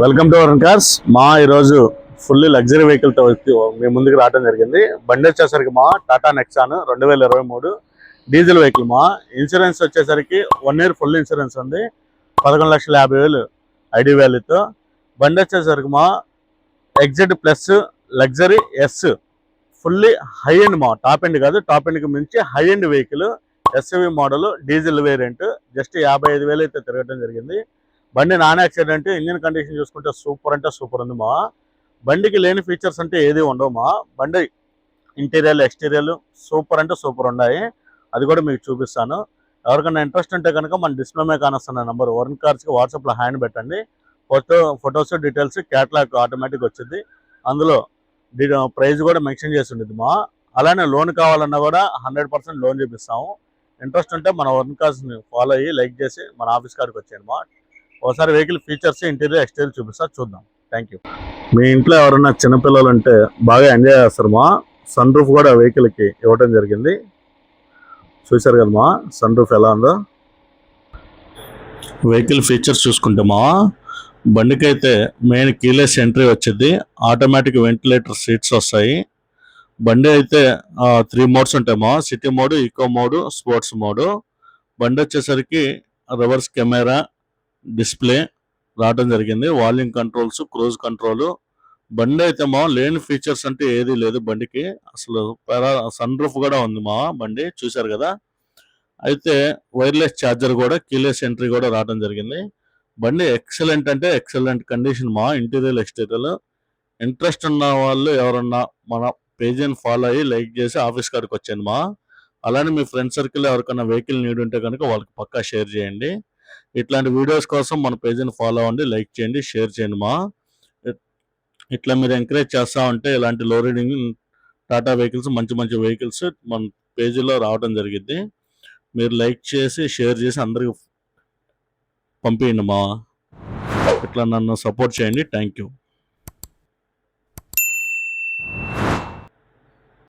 Welcome to our cars. మా ఈరోజు fully luxury వెహికల్తో మీ ముందుకు రావడం జరిగింది. బండి వచ్చేసరికి మా టాటా నెక్సాన్ 2023 డీజిల్ వెహికల్. మా ఇన్సూరెన్స్ వచ్చేసరికి 1 year ఫుల్ ఇన్సూరెన్స్ ఉంది. 11,50,000 ఐడి వాల్యూతో. బండి వచ్చేసరికి మా exit plus luxury S fully high end. మా టాప్ ఎండ్ కాదు, టాప్ ఎండ్కి మించి high end vehicle. SUV model diesel variant. Just 55,000 అయితే తిరగడం జరిగింది. బండి నాన్ యాక్సిడెంట్. ఇంజిన్ కండిషన్ చూసుకుంటే సూపర్ అంటే సూపర్ ఉంది. మా బండికి లేని ఫీచర్స్ అంటే ఏది ఉండవు. మా బండి ఇంటీరియర్ ఎక్స్టీరియర్ సూపర్ అంటే సూపర్ ఉన్నాయి. అది కూడా మీకు చూపిస్తాను. ఎవరికైనా ఇంట్రెస్ట్ ఉంటే కనుక మన డిస్ప్లే కానొస్తున్న నెంబర్ వరుణ్ కార్స్కి వాట్సాప్లో హ్యాండ్ పెట్టండి. ఫొటోస్ డీటెయిల్స్ క్యాటలాగ్ ఆటోమేటిక్ వచ్చింది. అందులో ప్రైస్ కూడా మెన్షన్ చేసి ఉండేది. మా అలానే లోన్ కావాలన్నా కూడా 100% లోన్ చూపిస్తాము. ఇంట్రెస్ట్ ఉంటే మన వరుణ్ కార్స్ని ఫాలో అయ్యి లైక్ చేసి మన ఆఫీస్ కాడికి వచ్చేయండి. మా ఒకసారి వెహికల్ ఫీచర్స్ ఇంటీరియర్ ఎక్స్టీరియర్ చూపిస్తా, చూద్దాం. Thank you. మీ ఇంట్లో ఎవరైనా చిన్నపిల్లలు ఉంటే బాగా ఎంజాయ్ చేస్తారు. మా సన్ రూఫ్ కూడా వెహికల్కి ఇవ్వడం జరిగింది. చూశారు కదా మా సన్ రూఫ్ ఎలా ఉందో. వెహికల్ ఫీచర్స్ చూసుకుంటే మా బండికి అయితే మెయిన్ కీలెస్ ఎంట్రీ వచ్చింది. ఆటోమేటిక్ వెంటిలేటర్ సీట్స్ వస్తాయి. బండి అయితే 3 మోడ్స్ ఉంటాయి. మా city mode, eco mode, sports mode. బండి వచ్చేసరికి రివర్స్ కెమెరా డిస్ప్లే రావడం జరిగింది. Volume controls, cruise control. బండి అయితే మా లేని ఫీచర్స్ అంటే ఏది లేదు బండికి. అసలు సన్ రూఫ్ కూడా ఉంది మా బండి, చూశారు కదా. అయితే వైర్లెస్ ఛార్జర్ కూడా, కీలెస్ ఎంట్రీ కూడా రావడం జరిగింది. బండి ఎక్సలెంట్ అంటే ఎక్సలెంట్ కండిషన్. మా ఇంటీరియర్ ఎక్స్టీరియర్. ఇంట్రెస్ట్ ఉన్న వాళ్ళు ఎవరన్నా మన పేజీని ఫాలో అయ్యి లైక్ చేసి ఆఫీస్ కాడికి వచ్చాను. మా అలానే మీ ఫ్రెండ్ సర్కిల్ ఎవరికైనా వెహికల్ నీడ్ ఉంటే కనుక వాళ్ళకి పక్కా షేర్ చేయండి. ఇట్లాంటి వీడియోస్ కోసం మన పేజీని ఫాలో అవ్వండి, లైక్ చేయండి, షేర్ చేయండి. మా ఇట్లా మీరు ఎంకరేజ్ చేస్తూ ఉంటే ఇలాంటి లో రీడింగ్ టాటా వెహికల్స్, మంచి మంచి వెహికల్స్ మన పేజీలో రావడం జరిగింది. మీరు లైక్ చేసి షేర్ చేసి అందరికి పంపించండి. మా ఇట్లా నన్ను సపోర్ట్ చేయండి. Thank you.